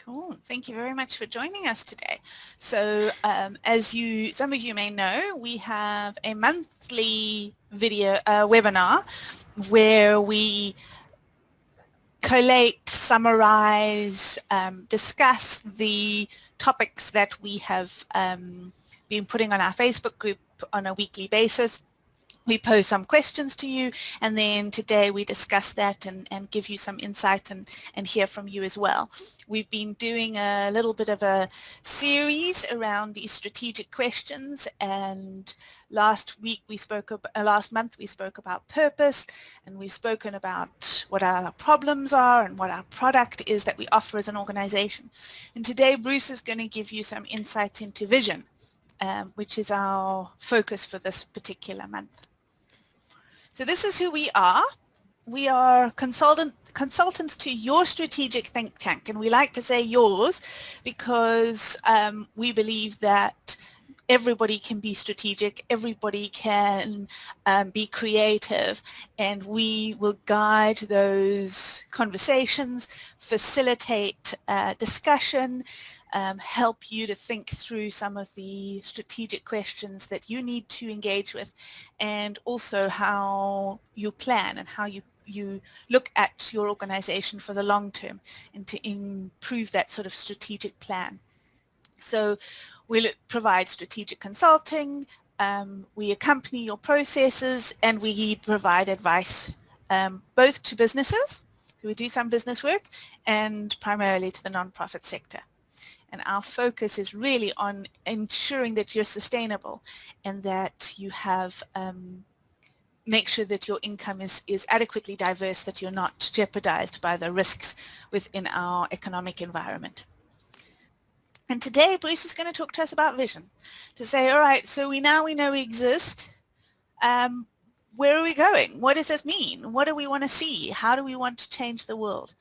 Cool. Thank you very much for joining us today. So as some of you may know, we have a monthly video webinar where we collate, summarize, discuss the topics that we have been putting on our Facebook group on a weekly basis. We pose some questions to you, and then today we discuss that and give you some insight and hear from you as well. We've been doing a little bit of a series around these strategic questions, and last month we spoke about purpose, and we've spoken about what our problems are and what our product is that we offer as an organization. And today Bruce is going to give you some insights into vision, which is our focus for this particular month. So this is who we are. We are consultants to your strategic think tank, and we like to say yours because we believe that everybody can be strategic, everybody can be creative, and we will guide those conversations, facilitate discussion, help you to think through some of the strategic questions that you need to engage with, and also how you plan and how you look at your organization for the long term and to improve that sort of strategic plan. So we'll provide strategic consulting, we accompany your processes, and we provide advice both to businesses, so we do some business work, and primarily to the nonprofit sector. And our focus is really on ensuring that you're sustainable and that you have, make sure that your income is adequately diverse, that you're not jeopardized by the risks within our economic environment. And today Bruce is going to talk to us about vision, to say, all right, so we know we exist. Where are we going? What does it mean? What do we want to see? How do we want to change the world?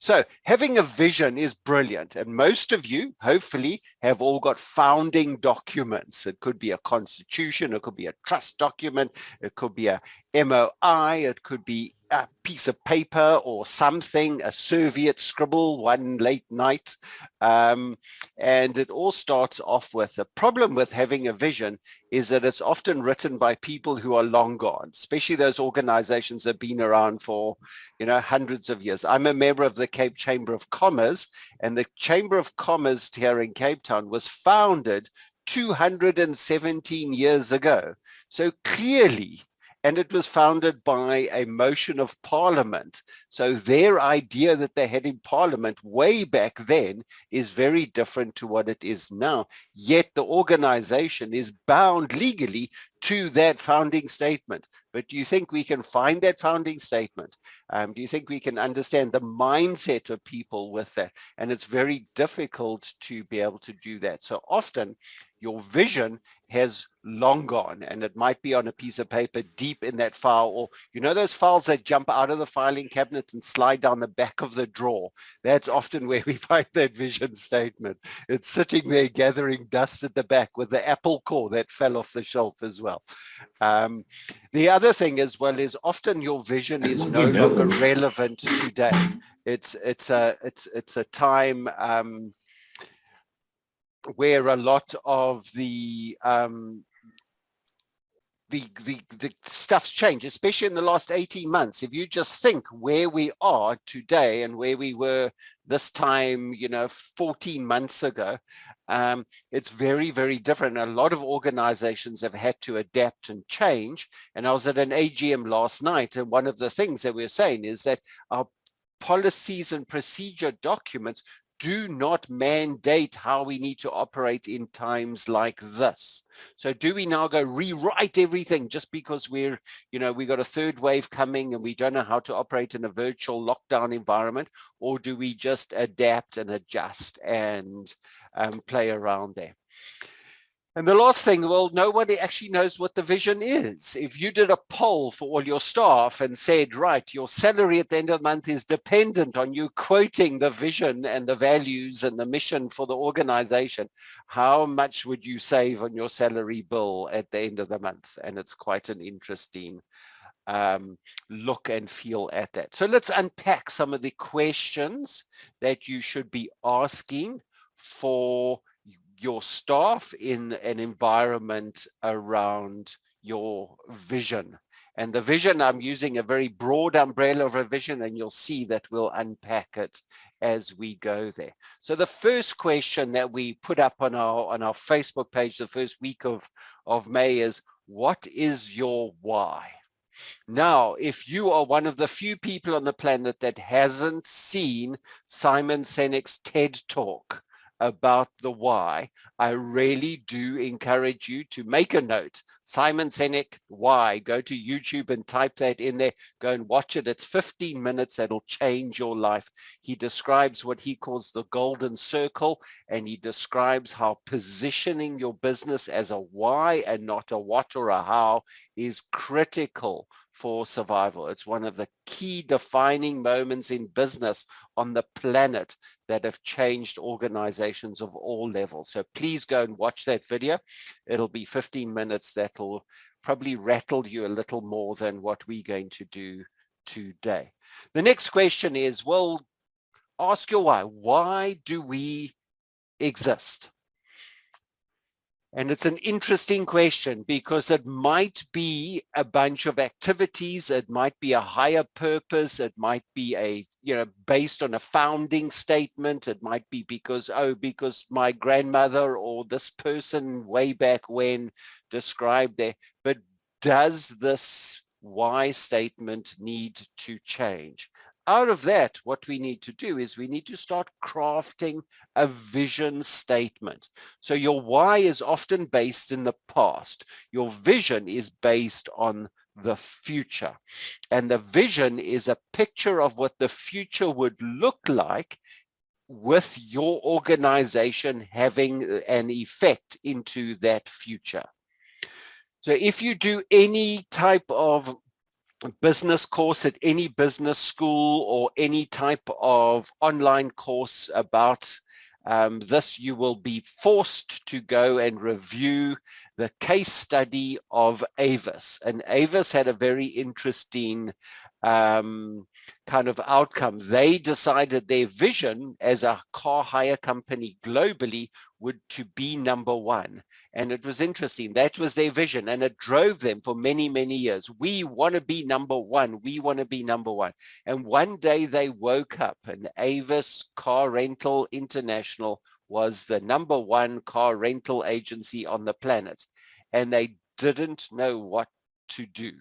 So having a vision is brilliant, and most of you hopefully have all got founding documents. It could be a constitution, it could be a trust document, it could be a MOI, it could be a piece of paper or something, a Soviet scribble one late night, and it all starts off with the problem with having a vision is that it's often written by people who are long gone, especially those organizations that have been around for, hundreds of years. I'm a member of the Cape Chamber of Commerce, and the Chamber of Commerce here in Cape Town was founded 217 years ago. So clearly, and it was founded by a motion of Parliament. So their idea that they had in Parliament way back then is very different to what it is now. Yet the organization is bound legally to that founding statement. But do you think we can find that founding statement? Do you think we can understand the mindset of people with that? And it's very difficult to be able to do that. So often your vision has long gone, and it might be on a piece of paper deep in that file, or those files that jump out of the filing cabinet and slide down the back of the drawer. That's often where we find that vision statement. It's sitting there gathering dust at the back with the apple core that fell off the shelf as well. The other thing as well is often your vision is no longer relevant today. It's a time where a lot of the stuff's changed, especially in the last 18 months. If you just think where we are today and where we were this time, 14 months ago, it's very, very different. A lot of organizations have had to adapt and change. And I was at an AGM last night, and one of the things that we were saying is that our policies and procedure documents do not mandate how we need to operate in times like this. So do we now go rewrite everything just because we got a third wave coming and we don't know how to operate in a virtual lockdown environment, or do we just adapt and adjust and play around there? And the last thing, well, nobody actually knows what the vision is. If you did a poll for all your staff and said, right, your salary at the end of the month is dependent on you quoting the vision and the values and the mission for the organization, how much would you save on your salary bill at the end of the month? And it's quite an interesting look and feel at that. So let's unpack some of the questions that you should be asking for your staff in an environment around your vision. And the vision, I'm using a very broad umbrella of a vision, and you'll see that we'll unpack it as we go there. So the first question that we put up on our Facebook page the first week of May is, what is your why? Now, if you are one of the few people on the planet that hasn't seen Simon Sinek's TED Talk about the why, I really do encourage you to make a note. Simon Sinek, why? Go to YouTube and type that in there. Go and watch it. It's 15 minutes. That'll change your life. He describes what he calls the golden circle, and he describes how positioning your business as a why and not a what or a how is critical for survival. It's one of the key defining moments in business on the planet that have changed organizations of all levels. So please go and watch that video. It'll be 15 minutes. That'll probably rattle you a little more than what we're going to do today. The next question is, well, ask your why. Why do we exist? And it's an interesting question because it might be a bunch of activities. It might be a higher purpose. It might be based on a founding statement. It might be because my grandmother or this person way back when described there. But does this why statement need to change? Out of that, what we need to do is we need to start crafting a vision statement. So your why is often based in the past. Your vision is based on the future. And the vision is a picture of what the future would look like with your organization having an effect into that future. So if you do any type of business course at any business school or any type of online course about this, you will be forced to go and review the case study of Avis. And Avis had a very interesting kind of outcome. They decided their vision as a car hire company globally would to be number one. And it was interesting. That was their vision, and it drove them for many, many years. We want to be number one. We want to be number one. And one day they woke up and Avis Car Rental International was the number one car rental agency on the planet. And they didn't know what to do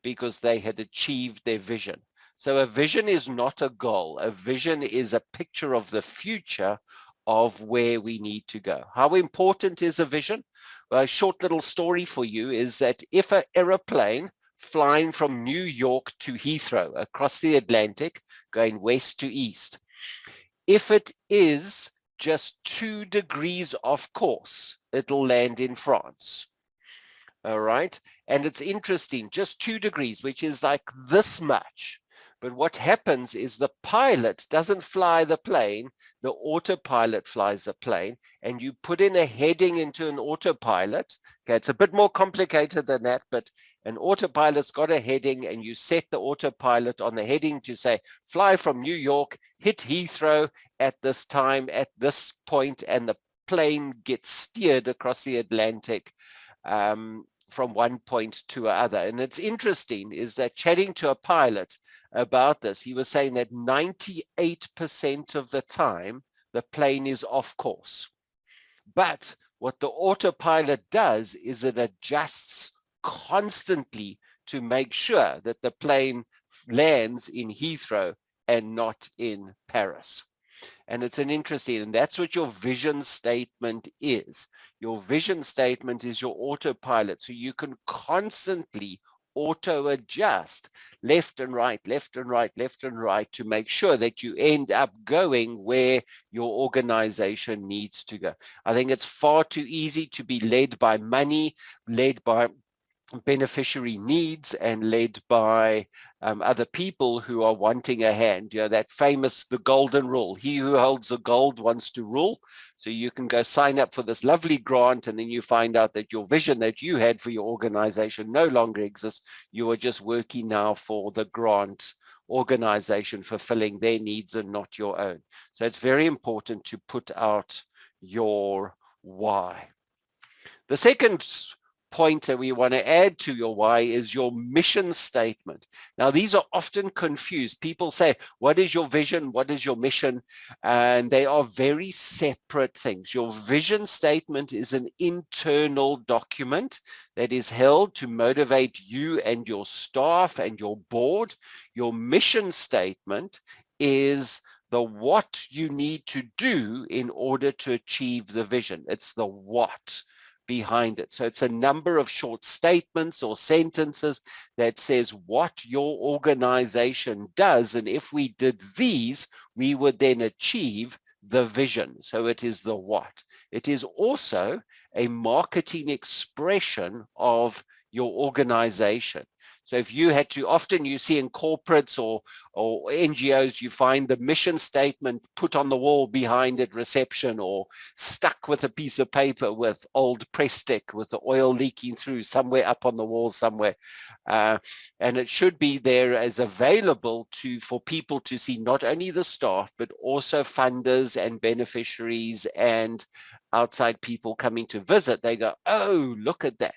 because they had achieved their vision. So a vision is not a goal. A vision is a picture of the future of where we need to go. How important is a vision? Well, a short little story for you is that if an aeroplane flying from New York to Heathrow across the Atlantic, going west to east, if it is just 2 degrees off course, it'll land in France. All right. And it's interesting, just 2 degrees, which is like this much. But what happens is the pilot doesn't fly the plane, the autopilot flies the plane, and you put in a heading into an autopilot. Okay, it's a bit more complicated than that, but an autopilot's got a heading, and you set the autopilot on the heading to say, fly from New York, hit Heathrow at this time, at this point, and the plane gets steered across the Atlantic from one point to another. And it's interesting is that chatting to a pilot about this, he was saying that 98% of the time, the plane is off course. But what the autopilot does is it adjusts constantly to make sure that the plane lands in Heathrow and not in Paris. And it's an interesting, and that's what your vision statement is. Your vision statement is your autopilot. So you can constantly auto adjust left and right, left and right, left and right to make sure that you end up going where your organization needs to go. I think it's far too easy to be led by money, led by beneficiary needs and led by other people who are wanting a hand. You know, that famous, the golden rule, he who holds the gold wants to rule. So you can go sign up for this lovely grant, and then you find out that your vision that you had for your organization no longer exists. You are just working now for the grant organization, fulfilling their needs and not your own. So it's very important to put out your why. The second point that we want to add to your why is your mission statement. Now, these are often confused. People say, what is your vision? What is your mission? And they are very separate things. Your vision statement is an internal document that is held to motivate you and your staff and your board. Your mission statement is the what you need to do in order to achieve the vision. It's the what behind it. So it's a number of short statements or sentences that says what your organization does, and if we did these, we would then achieve the vision. So it is the what. It is also a marketing expression of your organization. So if you had to, often you see in corporates or NGOs, you find the mission statement put on the wall behind at reception, or stuck with a piece of paper with old press stick with the oil leaking through somewhere up on the wall somewhere. And it should be there as available for people to see, not only the staff, but also funders and beneficiaries and outside people coming to visit. They go, oh, look at that.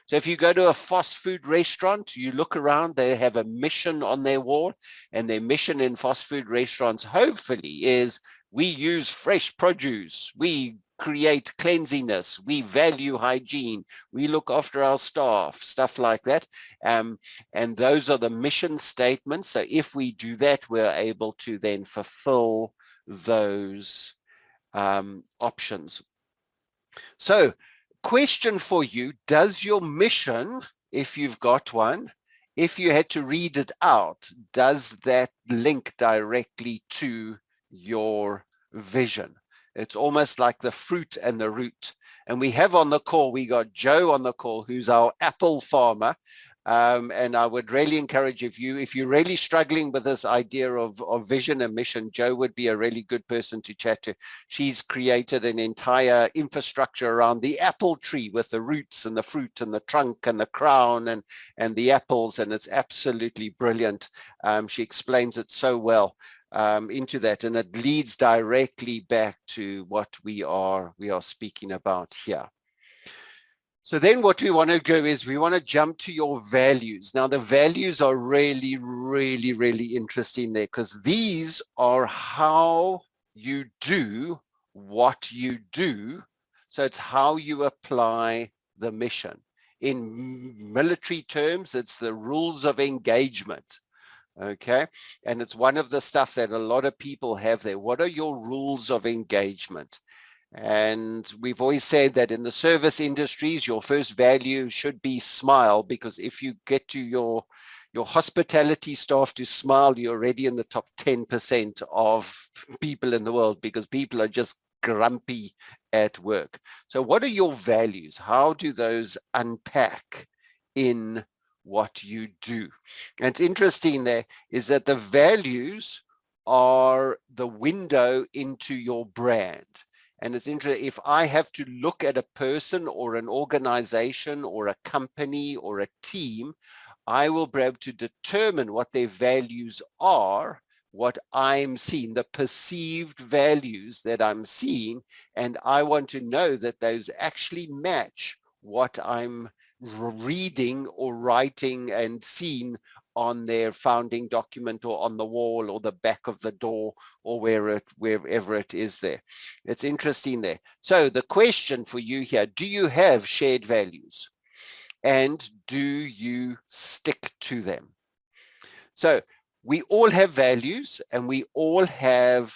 So if you go to a fast food restaurant, you look around, they have a mission on their wall, and their mission in fast food restaurants hopefully is, we use fresh produce, we create cleanliness, we value hygiene, we look after our staff, stuff like that. And those are the mission statements. So if we do that, we're able to then fulfill those options. So, question for you, does your mission, if you've got one, if you had to read it out, does that link directly to your vision? It's almost like the fruit and the root. And we have on the call, we got Joe on the call, who's our apple farmer. And I would really encourage, if you're really struggling with this idea of vision and mission, Joe would be a really good person to chat to. She's created an entire infrastructure around the apple tree with the roots and the fruit and the trunk and the crown and the apples, and it's absolutely brilliant. She explains it so well into that, and it leads directly back to what we are speaking about here. So then what we want to go is we want to jump to your values. Now the values are really, really, really interesting there, because these are how you do what you do. So it's how you apply the mission. In military terms, it's the rules of engagement. Okay, and it's one of the stuff that a lot of people have there. What are your rules of engagement? And we've always said that in the service industries, your first value should be smile, because if you get to your hospitality staff to smile, you're already in the top 10% of people in the world, because people are just grumpy at work. So what are your values? How do those unpack in what you do? And it's interesting there is that the values are the window into your brand. And it's interesting, if I have to look at a person or an organization or a company or a team, I will be able to determine what their values are, what I'm seeing, the perceived values that I'm seeing, and I want to know that those actually match what I'm reading or writing and seeing on their founding document or on the wall or the back of the door or wherever it is there. It's interesting there. So the question for you here, do you have shared values? And do you stick to them? So we all have values and we all have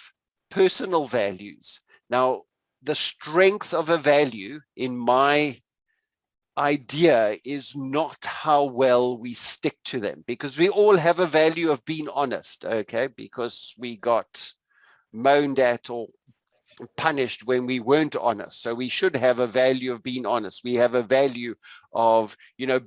personal values. Now, the strength of a value in my idea is not how well we stick to them, because we all have a value of being honest, okay, because we got moaned at or punished when we weren't honest. So we should have a value of being honest. We have a value of,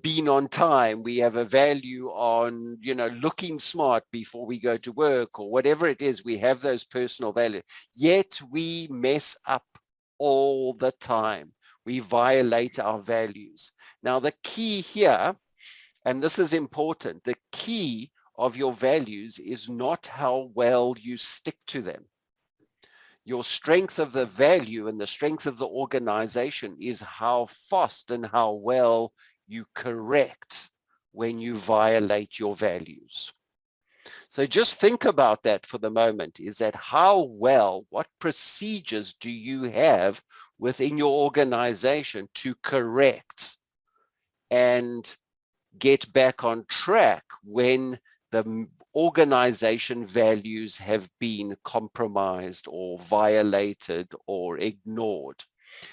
being on time. We have a value on, looking smart before we go to work or whatever it is. We have those personal values. Yet we mess up all the time. We violate our values. Now, the key here, and this is important, the key of your values is not how well you stick to them. Your strength of the value and the strength of the organization is how fast and how well you correct when you violate your values. So just think about that for the moment, is that how well, what procedures do you have within your organization to correct and get back on track when the organization values have been compromised or violated or ignored.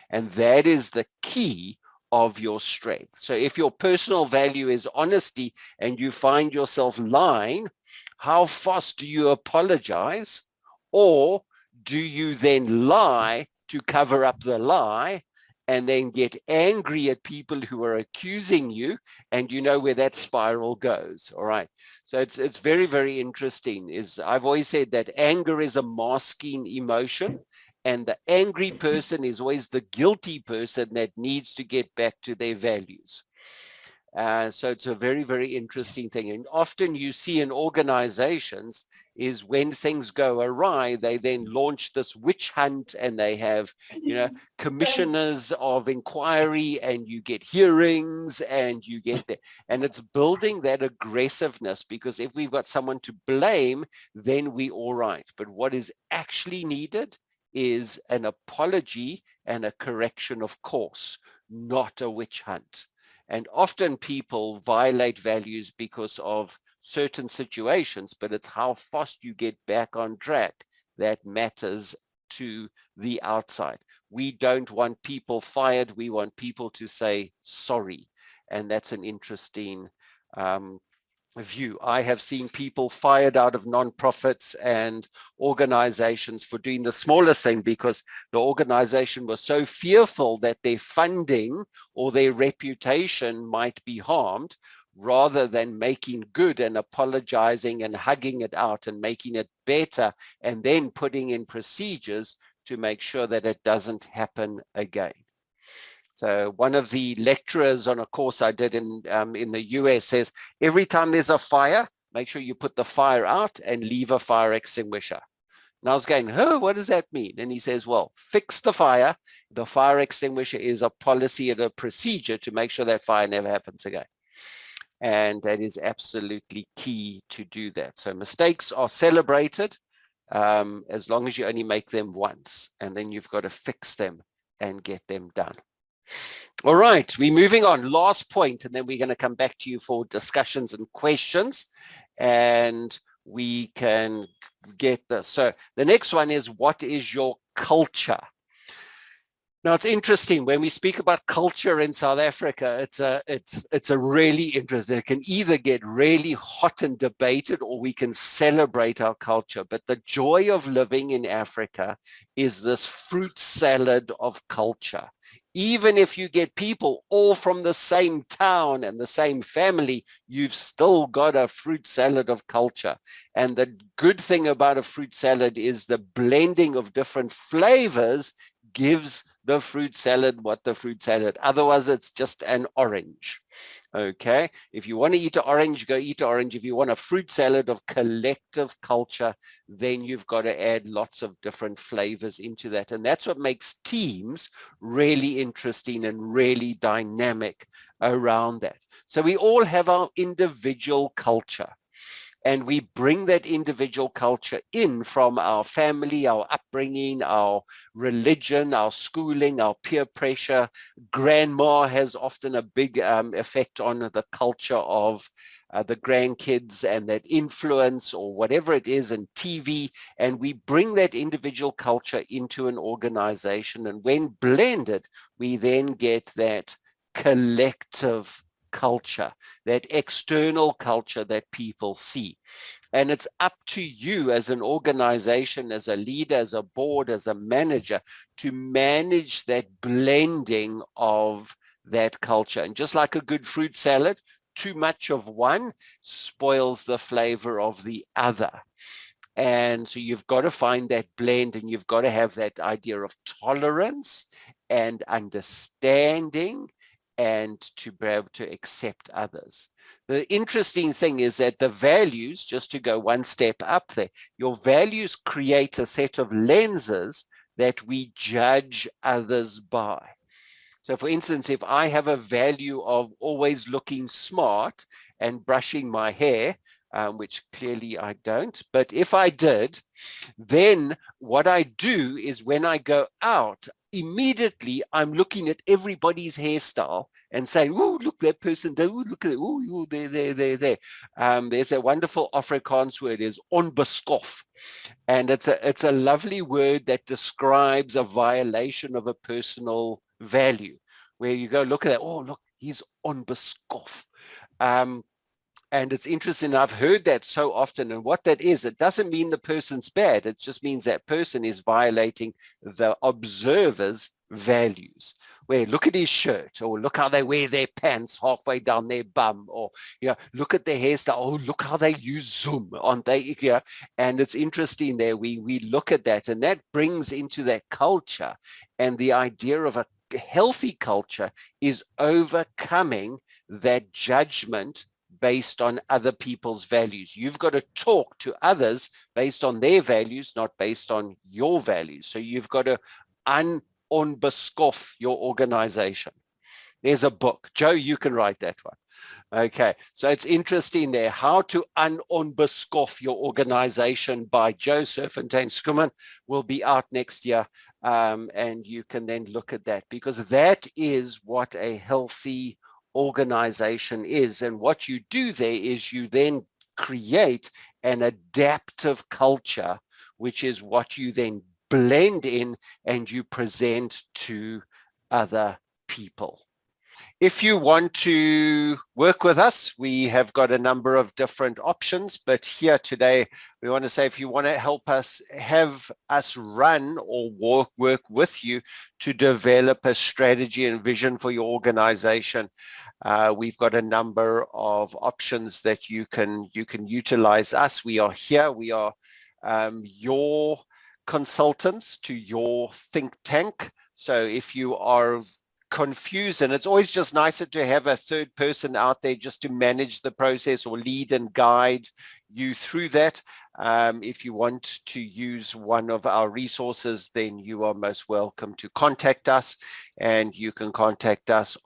And that is the key of your strength. So if your personal value is honesty and you find yourself lying, how fast do you apologize? Or do you then lie to cover up the lie and then get angry at people who are accusing you, and you know where that spiral goes? All right. So it's very, very interesting. I've always said that anger is a masking emotion, and the angry person is always the guilty person that needs to get back to their values. So it's a very, very interesting thing. And often you see in organizations is when things go awry, they then launch this witch hunt, and they have, commissioners of inquiry, and you get hearings, and you get that. And it's building that aggressiveness, because if we've got someone to blame, then we're all right. But what is actually needed is an apology and a correction of course, not a witch hunt. And often people violate values because of certain situations, but it's how fast you get back on track that matters to the outside. We don't want people fired. We want people to say sorry. And that's an interesting view. I have seen people fired out of nonprofits and organizations for doing the smallest thing because the organization was so fearful that their funding or their reputation might be harmed, rather than making good and apologizing and hugging it out and making it better, and then putting in procedures to make sure that it doesn't happen again. So one of the lecturers on a course I did in the US says, every time there's a fire, make sure you put the fire out and leave a fire extinguisher. And I was going, oh, what does that mean? And he says, well, fix the fire. The fire extinguisher is a policy and a procedure to make sure that fire never happens again. And that is absolutely key to do that. So mistakes are celebrated as long as you only make them once, and then you've got to fix them and get them done. All right, we're moving on. Last point, and then we're going to come back to you for discussions and questions, and we can get this. So the next one is, what is your culture? Now, it's interesting when we speak about culture in South Africa. It's a really interesting. It can either get really hot and debated, or we can celebrate our culture. But the joy of living in Africa is this fruit salad of culture. Even if you get people all from the same town and the same family, you've still got a fruit salad of culture. And the good thing about a fruit salad is the blending of different flavors gives the fruit salad what the fruit salad. Otherwise, it's just an orange. Okay, if you want to eat an orange, go eat an orange. If you want a fruit salad of collective culture, then you've got to add lots of different flavors into that. And that's what makes teams really interesting and really dynamic around that. So we all have our individual culture, and we bring that individual culture in from our family, our upbringing, our religion, our schooling, our peer pressure. Grandma has often a big effect on the culture of the grandkids, and that influence, or whatever it is, and TV, and we bring that individual culture into an organization, and when blended, we then get that collective culture, that external culture that people see. And it's up to you as an organization, as a leader, as a board, as a manager, to manage that blending of that culture. And just like a good fruit salad, too much of one spoils the flavor of the other. And so you've got to find that blend, and you've got to have that idea of tolerance and understanding, and to be able to accept others. The interesting thing is that the values, just to go one step up there, your values create a set of lenses that we judge others by. So for instance, if I have a value of always looking smart and brushing my hair, which clearly I don't, but if I did, then what I do is when I go out, immediately I'm looking at everybody's hairstyle and saying, oh, look, that person, oh, look at it, oh, there. There's a wonderful Afrikaans word, is Unbiscoff. And it's a lovely word that describes a violation of a personal value, where you go look at that, oh, look, he's Unbiscoff. And it's interesting, I've heard that so often, and what that is, it doesn't mean the person's bad, it just means that person is violating the observer's values. Where look at his shirt, or look how they wear their pants halfway down their bum, or look at their hairstyle, oh, look how they use Zoom, aren't they? And it's interesting there, we look at that, and that brings into that culture, and the idea of a healthy culture is overcoming that judgment based on other people's values. You've got to talk to others based on their values, not based on your values. So you've got to unbiscoff your organization. There's a book. Joe, you can write that one. Okay, so it's interesting there, How to Unbiscoff Your Organization by Joseph and Tane Skuman will be out next year, and you can then look at that, because that is what a healthy organization is. And what you do there is you then create an adaptive culture, which is what you then blend in and you present to other people. If you want to work with us, we have got a number of different options, but here today we want to say, if you want to help us, have us run or work with you to develop a strategy and vision for your organization, we've got a number of options that you can utilize us. We are here. We are your consultants to your think tank. So if you are confused, and it's always just nicer to have a third person out there just to manage the process or lead and guide you through that. If you want to use one of our resources, then you are most welcome to contact us, and you can contact us